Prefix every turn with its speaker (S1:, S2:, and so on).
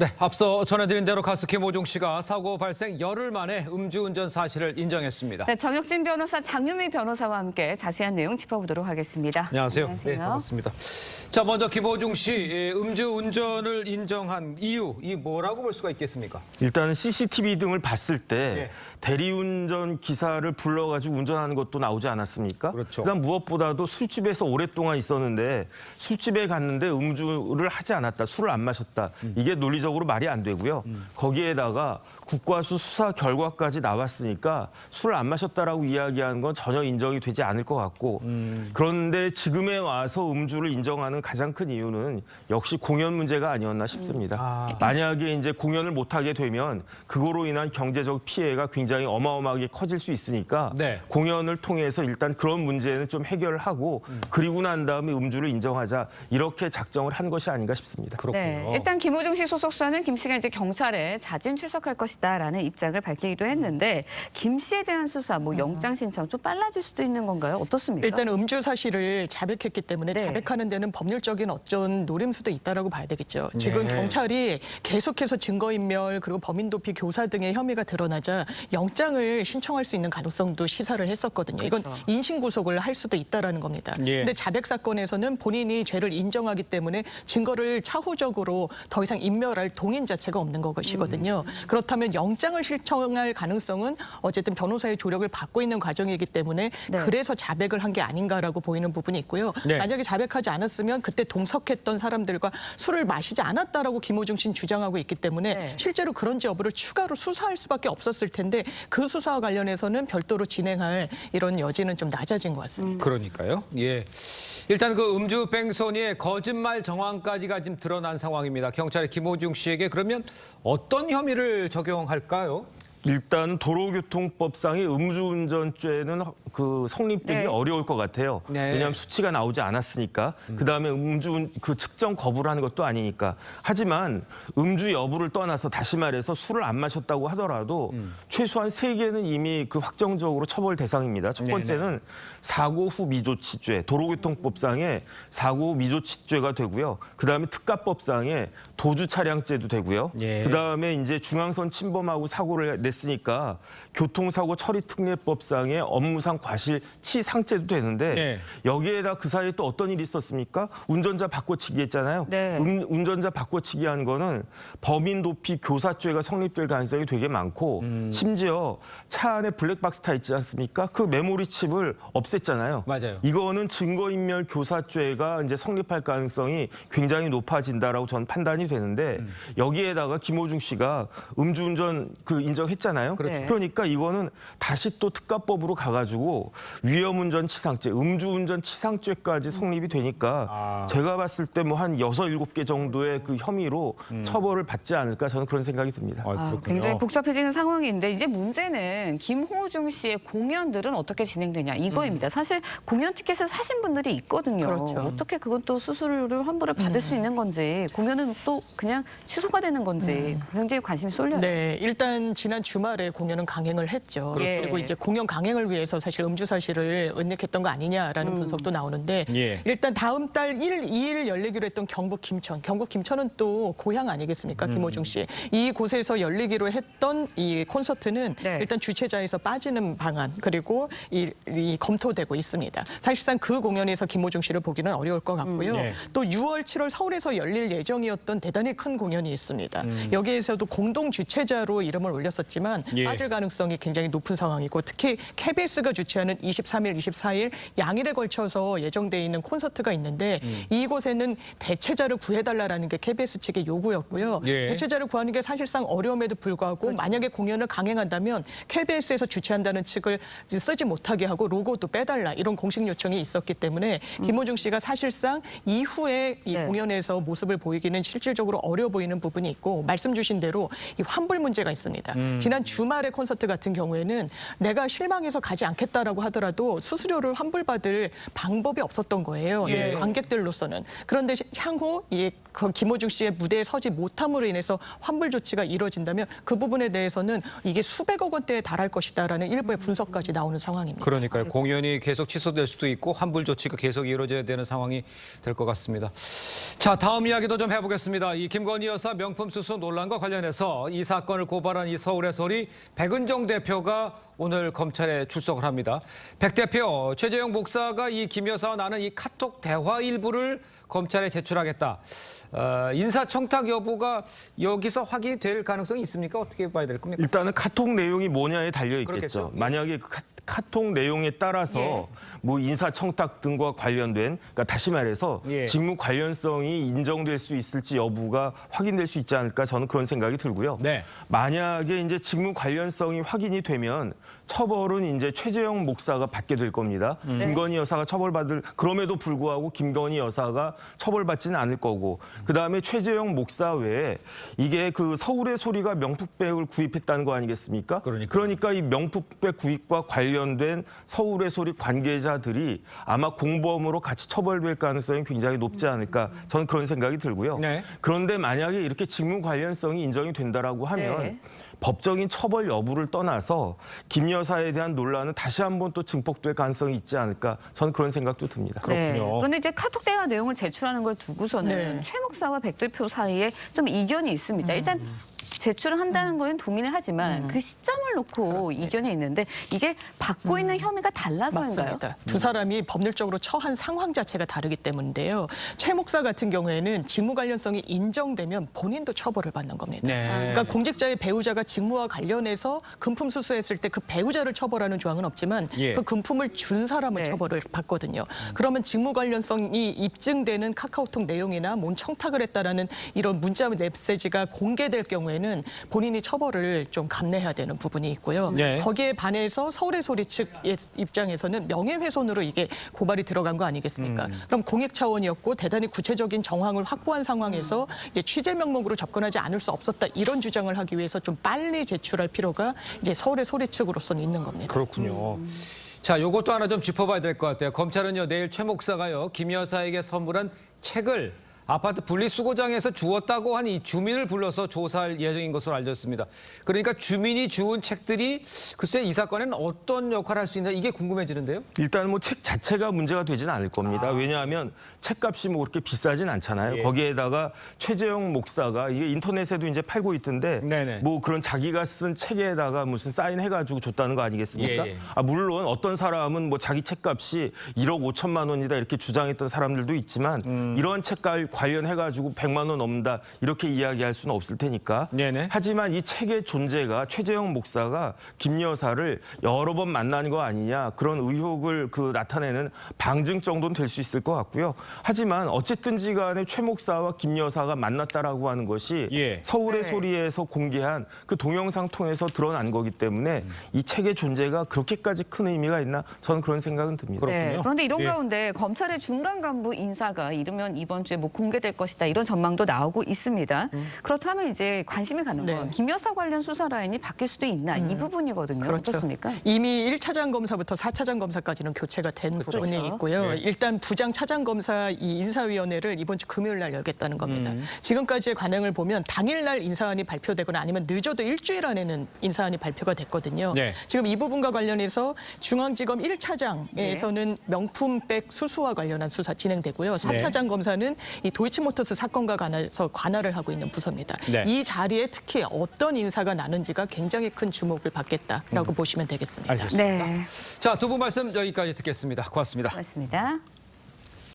S1: 네, 앞서 전해드린 대로 가수 김호중 씨가 사고 발생 열흘 만에 음주운전 사실을 인정했습니다.
S2: 네, 정혁진 변호사, 장유미 변호사와 함께 자세한 내용 짚어보도록 하겠습니다.
S1: 안녕하세요.
S2: 안녕하세요.
S1: 네, 반갑습니다. 자, 먼저 김호중 씨 음주운전을 인정한 이유, 이 뭐라고 볼 수가 있겠습니까?
S3: 일단은 CCTV 등을 봤을 때
S1: 네.
S3: 대리운전 기사를 불러가지고 운전하는 것도 나오지 않았습니까?
S1: 그렇죠.
S3: 그다음 무엇보다도 술집에서 오랫동안 있었는데 술집에 갔는데 음주를 하지 않았다, 술을 안 마셨다. 이게 논리적으로 말이 안 되고요. 거기에다가 국과수 수사 결과까지 나왔으니까 술을 안 마셨다라고 이야기하는 건 전혀 인정이 되지 않을 것 같고 그런데 지금에 와서 음주를 인정하는 가장 큰 이유는 역시 공연 문제가 아니었나 싶습니다. 만약에 이제 공연을 못하게 되면 그거로 인한 경제적 피해가 굉장히 어마어마하게 커질 수 있으니까
S1: 네.
S3: 공연을 통해서 일단 그런 문제는 좀 해결을 하고 그리고 난 다음에 음주를 인정하자 이렇게 작정을 한 것이 아닌가 싶습니다.
S1: 그렇군요.
S2: 네, 일단 김호중 씨 소속사는 김 씨가 이제 경찰에 자진 출석할 것이다라는 입장을 밝히기도 했는데 김 씨에 대한 수사, 뭐 영장 신청 좀 빨라질 수도 있는 건가요? 어떻습니까?
S4: 일단 음주 사실을 자백했기 때문에
S2: 네.
S4: 자백하는 데는 법률적인 어떤 노림수도 있다라고 봐야 되겠죠. 지금
S3: 네.
S4: 경찰이 계속해서 증거인멸 그리고 범인 도피 교사 등의 혐의가 드러나자 영장을 신청할 수 있는 가능성도 시사를 했었거든요. 이건 인신 구속을 할 수도 있다라는 겁니다.
S1: 예.
S4: 근데 자백 사건에서는 본인이 죄를 인정하기 때문에 증거를 차후적으로 더 이상 인멸할 동인 자체가 없는 것이거든요. 그렇다면 영장을 신청할 가능성은 어쨌든 변호사의 조력을 받고 있는 과정이기 때문에
S2: 네.
S4: 그래서 자백을 한 게 아닌가라고 보이는 부분이 있고요.
S1: 네.
S4: 만약에 자백하지 않았으면 그때 동석했던 사람들과 술을 마시지 않았다라고 김호중 씨는 주장하고 있기 때문에
S2: 네.
S4: 실제로 그런지 여부를 추가로 수사할 수밖에 없었을 텐데 그 수사와 관련해서는 별도로 진행할 이런 여지는 좀 낮아진 것 같습니다.
S1: 그러니까요. 예. 일단 그 음주 뺑소니의 거짓말 정황까지가 지금 드러난 상황입니다. 경찰이 김호중 씨에게 그러면 어떤 혐의를 적용할까요?
S3: 일단 도로교통법상의 음주운전죄는 그 성립되기
S2: 네.
S3: 어려울 것 같아요.
S1: 네.
S3: 왜냐하면 수치가 나오지 않았으니까. 그다음에 그 측정 거부를 하는 것도 아니니까. 하지만 음주 여부를 떠나서 다시 말해서 술을 안 마셨다고 하더라도 최소한 3개는 이미 그 확정적으로 처벌 대상입니다. 첫 번째는 사고 후 미조치죄, 도로교통법상의 사고 후 미조치죄가 되고요. 그다음에 특가법상의 도주 차량죄도 되고요.
S1: 예.
S3: 그다음에 이제 중앙선 침범하고 사고를 냈으니까 교통사고 처리특례법상의 업무상 과실치상죄도 되는데
S1: 네.
S3: 여기에다 그 사이에 또 어떤 일이 있었습니까? 운전자 바꿔치기 했잖아요.
S2: 네.
S3: 운전자 바꿔치기 한 거는 범인 도피 교사죄가 성립될 가능성이 되게 많고 심지어 차 안에 블랙박스 타 있지 않습니까? 그 메모리 칩을 없앴잖아요.
S1: 맞아요.
S3: 이거는 증거인멸 교사죄가 이제 성립할 가능성이 굉장히 높아진다라고 저는 판단이 되는데 여기에다가 김호중 씨가 음주운전 그 인정했잖아요.
S2: 그렇죠.
S3: 그러니까 이거는 다시 또 특가법으로 가가지고 위험운전 치상죄, 음주운전 치상죄까지 성립이 되니까 제가 봤을 때 뭐 한 6, 7개 정도의 그 혐의로 처벌을 받지 않을까 저는 그런 생각이 듭니다.
S1: 그렇군요.
S2: 굉장히 복잡해지는 상황인데 이제 문제는 김호중 씨의 공연들은 어떻게 진행되냐 이거입니다. 사실 공연 티켓을 사신 분들이 있거든요.
S4: 그렇죠.
S2: 어떻게 그건 또 수수료를 환불을 받을 수 있는 건지 공연은 또 그냥 취소가 되는 건지 굉장히 관심이 쏠려요.
S4: 네, 일단 지난 주말에 공연은 강행을 했죠.
S2: 그렇죠.
S4: 그리고 이제 공연 강행을 위해서 사실 음주 사실을 은닉했던 거 아니냐라는 분석도 나오는데
S1: 예.
S4: 일단 다음 달 1, 2일 열리기로 했던 경북 김천. 경북 김천은 또 고향 아니겠습니까? 김호중 씨. 이곳에서 열리기로 했던 이 콘서트는
S2: 네.
S4: 일단 주최자에서 빠지는 방안 그리고 이 검토되고 있습니다. 사실상 그 공연에서 김호중 씨를 보기는 어려울 것 같고요.
S1: 네.
S4: 또 6월, 7월 서울에서 열릴 예정이었던 대단히 큰 공연이 있습니다. 여기에서도 공동 주최자로 이름을 올렸었지만
S1: 예.
S4: 빠질 가능성이 굉장히 높은 상황이고 특히 KBS가 주최하는 23일, 24일 양일에 걸쳐서 예정돼 있는 콘서트가 있는데 이곳에는 대체자를 구해달라는 게 KBS 측의 요구였고요.
S1: 예.
S4: 대체자를 구하는 게 사실상 어려움에도 불구하고 만약에 공연을 강행한다면 KBS에서 주최한다는 측을 쓰지 못하게 하고 로고도 빼달라 이런 공식 요청이 있었기 때문에 김호중 씨가 사실상 이후에 이
S2: 네.
S4: 공연에서 모습을 보이기는 실질적으로 어려 보이는 부분이 있고 말씀 주신 대로 이 환불 문제가 있습니다. 지난 주말에 콘서트 같은 경우에는 내가 실망해서 가지 않겠다라고 하더라도 수수료를 환불받을 방법이 없었던 거예요.
S1: 예.
S4: 관객들로서는. 그런데 향후 그 김호중 씨의 무대에 서지 못함으로 인해서 환불 조치가 이루어진다면 그 부분에 대해서는 이게 수백억 원대에 달할 것이다라는 일부의 분석까지 나오는 상황입니다.
S1: 그러니까요. 공연이 계속 취소될 수도 있고 환불 조치가 계속 이루어져야 되는 상황이 될 것 같습니다. 자, 다음 이야기도 좀 해보겠습니다. 이 김건희 여사 명품 수수 논란과 관련해서 이 사건을 고발한 이 서울의 소리 백은정 대표가 오늘 검찰에 출석을 합니다. 백 대표, 최재형 목사가 이 김 여사와 나는 이 카톡 대화 일부를 검찰에 제출하겠다. 인사청탁 여부가 여기서 확인이 될 가능성이 있습니까? 어떻게 봐야 될 겁니까?
S3: 일단은 카톡 내용이 뭐냐에 달려 있겠죠.
S1: 그렇겠죠.
S3: 만약에 그 카톡 내용에 따라서
S2: 예.
S3: 뭐 인사청탁 등과 관련된, 그러니까 다시 말해서
S1: 예.
S3: 직무 관련성이 인정될 수 있을지 여부가 확인될 수 있지 않을까 저는 그런 생각이 들고요.
S1: 네.
S3: 만약에 이제 직무 관련성이 확인이 되면 처벌은 이제 최재형 목사가 받게 될 겁니다. 김건희 여사가 처벌받을, 그럼에도 불구하고 김건희 여사가 처벌받지는 않을 거고, 그다음에 최재형 목사 외에 이게 그 서울의 소리가 명품백을 구입했다는 거 아니겠습니까? 그러니까 이 명품백 구입과 관련된 서울의 소리 관계자들이 아마 공범으로 같이 처벌될 가능성이 굉장히 높지 않을까 저는 그런 생각이 들고요.
S1: 네.
S3: 그런데 만약에 이렇게 직무 관련성이 인정이 된다라고 하면
S2: 네.
S3: 법적인 처벌 여부를 떠나서 김 여사에 대한 논란은 다시 한번 또 증폭될 가능성이 있지 않을까 저는 그런 생각도 듭니다.
S1: 그렇군요.
S2: 그런데 이제 카톡 대화 내용을 제출하는 걸 두고서는
S4: 네.
S2: 최 목사와 백 대표 사이에 좀 이견이 있습니다. 일단 제출을 한다는 거는 동의를 하지만 그 시점을 놓고 이견이 있는데 이게 받고 있는 혐의가 달라서인가요?
S4: 맞습니다. 두 사람이 법률적으로 처한 상황 자체가 다르기 때문인데요. 최 목사 같은 경우에는 직무 관련성이 인정되면 본인도 처벌을 받는 겁니다.
S1: 네.
S4: 그러니까 공직자의 배우자가 직무와 관련해서 금품 수수했을 때 그 배우자를 처벌하는 조항은 없지만
S1: 예.
S4: 그 금품을 준 사람을
S2: 네.
S4: 처벌을 받거든요. 그러면 직무 관련성이 입증되는 카카오톡 내용이나 뭔 청탁을 했다라는 이런 문자 메시지가 공개될 경우에는 본인이 처벌을 좀 감내해야 되는 부분이 있고요.
S1: 네.
S4: 거기에 반해서 서울의 소리 측 입장에서는 명예훼손으로 이게 고발이 들어간 거 아니겠습니까? 그럼 공익 차원이었고 대단히 구체적인 정황을 확보한 상황에서 이제 취재 명목으로 접근하지 않을 수 없었다 이런 주장을 하기 위해서 좀 빨리 제출할 필요가 이제 서울의 소리 측으로서는 있는 겁니다.
S1: 그렇군요. 자, 요것도 하나 좀 짚어봐야 될 것 같아요. 검찰은요, 내일 최 목사가요, 김 여사에게 선물한 책을 아파트 분리수거장에서 주웠다고 한 이 주민을 불러서 조사할 예정인 것으로 알려졌습니다. 그러니까 주민이 주운 책들이 글쎄 이 사건에는 어떤 역할을 할 수 있나 이게 궁금해지는데요.
S3: 일단 뭐 책 자체가 문제가 되지는 않을 겁니다. 왜냐하면 책값이 뭐 그렇게 비싸진 않잖아요.
S1: 예.
S3: 거기에다가 최재형 목사가 이게 인터넷에도 이제 팔고 있던데
S1: 네네.
S3: 뭐 그런 자기가 쓴 책에다가 무슨 사인해가지고 줬다는 거 아니겠습니까?
S1: 예, 예.
S3: 물론 어떤 사람은 뭐 자기 책값이 1억 5천만 원이다 이렇게 주장했던 사람들도 있지만 이런 책과 관련해가지고 100만 원 넘는다 이렇게 이야기할 수는 없을 테니까.
S1: 네네.
S3: 하지만 이 책의 존재가 최재형 목사가 김 여사를 여러 번 만난 거 아니냐 그런 의혹을 나타내는 방증 정도는 될 수 있을 것 같고요. 하지만 어쨌든지 간에 최 목사와 김 여사가 만났다라고 하는 것이
S1: 예.
S3: 서울의
S2: 네.
S3: 소리에서 공개한 그 동영상 통해서 드러난 거기 때문에 이 책의 존재가 그렇게까지 큰 의미가 있나 저는 그런 생각은 듭니다.
S1: 그렇군요.
S2: 그런데 이런
S1: 예.
S2: 가운데 검찰의 중간 간부 인사가 이르면 이번 주에 뭐 공개될 것이다 이런 전망도 나오고 있습니다. 그렇다면 이제 관심이 가는 건
S4: 네.
S2: 김 여사 관련 수사 라인이 바뀔 수도 있나 이 부분이거든요.
S4: 그렇죠.
S2: 어떻습니까?
S4: 이미 1차장 검사부터 4차장 검사까지는 교체가 된 부분이
S2: 그렇죠.
S4: 있고요.
S1: 네.
S4: 일단 부장 차장 검사 이 인사위원회를 이번 주 금요일 날 열겠다는 겁니다. 지금까지의 관행을 보면 당일 날 인사안이 발표되거나 아니면 늦어도 일주일 안에는 인사안이 발표가 됐거든요.
S1: 네.
S4: 지금 이 부분과 관련해서 중앙지검 1차장에서는 명품백 수수와 관련한 수사 진행되고요. 4차장 검사는 이 도이치모터스 사건과 관해서 관할을 하고 있는 부서입니다.
S1: 네.
S4: 이 자리에 특히 어떤 인사가 나는지가 굉장히 큰 주목을 받겠다라고 보시면 되겠습니다.
S1: 알겠습니다.
S2: 네,
S1: 자, 두 분 말씀 여기까지 듣겠습니다. 고맙습니다.
S2: 고맙습니다.